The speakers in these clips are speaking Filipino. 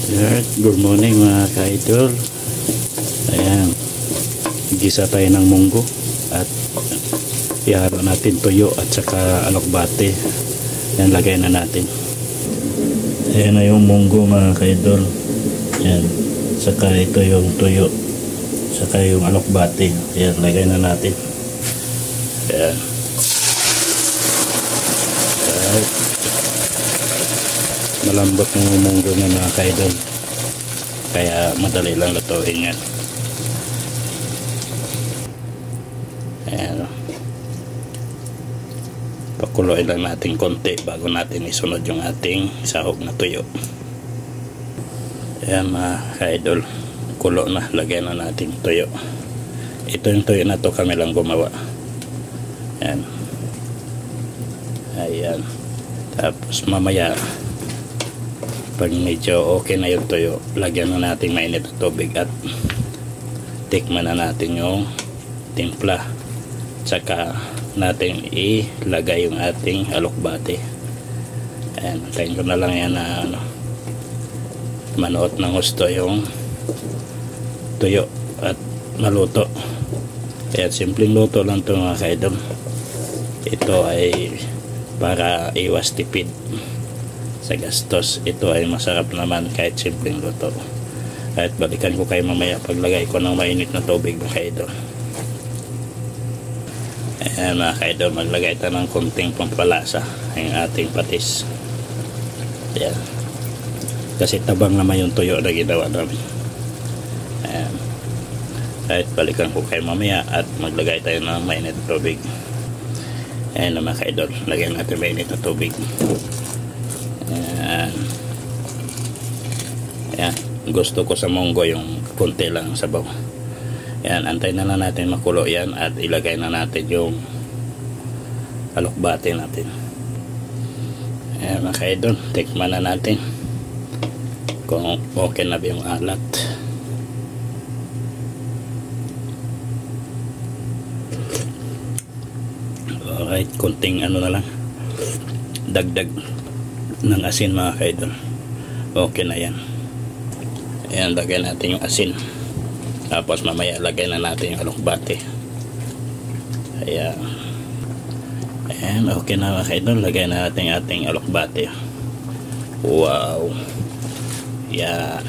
Alright, good morning mga ka-idol. Ayan, gisa tayo ng munggo at ihalo natin tuyo at saka alokbate. Ayan, lagay na natin. Ayan na yung munggo mga ka-idol. Ayan, saka ito yung tuyo, saka yung alokbate. Ayan, lagay na natin. Ayan. Alright, malambot yung munggo niya mga ka-idol, kaya madali lang lutuin yan. Ayan, pakuloy lang natin konti bago natin isunod yung ating sahog na tuyo. Ayan mga ka-idol, kulo na, lagyan na natin tuyo. Ito yung tuyo na to, kami lang gumawa. Ayan. Ayan, tapos mamaya pag medyo okay na yung tuyo, lagyan na natin mainit na tubig at tikman na natin yung timpla, tsaka natin ilagay yung ating alokbate. Ayan, tayo ko na lang yan na manuot ng gusto yung tuyo at maluto. Kaya simpleng luto lang ito mga ka-idol. Ito ay para iwas tipid sa gastos. Ito ay masarap naman kahit simpleng luto. Kahit balikan ko kayo mamaya paglagay ko ng mainit na tubig mga ka-idol. Ayan mga ka-idol, maglagay tayo ng konting pampalasa ang ating patis. Ayan, kasi tabang naman yung tuyo na ginawa namin. Ayan, kahit balikan ko kayo mamaya at maglagay tayo ng mainit na tubig. Ayan mga ka-idol, lagyan natin mainit na tubig. Ayan. Ayan, gusto ko sa munggo yung konti lang sabaw. Ayan, antay na lang natin makulo yan at ilagay na natin yung alokbate natin. Ayan mga ka-idol, tikman na natin kung okay na ba yung alat. Alright, konting ano na lang, dagdag ng asin mga ka-idol. Okay na yan. Ayan, lagay natin yung asin, tapos mamaya lagay na natin yung alokbate. Ayan. Ayan, okay na mga ka-idol, lagay na natin yung ating alokbate. Wow, yan,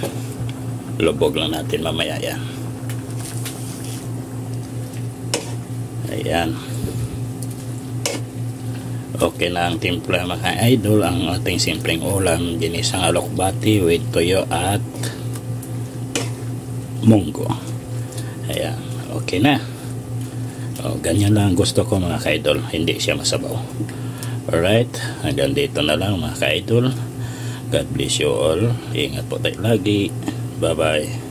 lubog lang natin mamaya yan. Ayan, okay na ang timpla mga idol. Ang ating simpleng ulam, ginisang alokbate with tuyo at munggo. Ayan, okay na. Ganyan lang gusto ko mga ka-idol, hindi siya masabaw. Alright, hanggang dito na lang mga ka-idol. God bless you all. Ingat po tayo lagi. Bye bye.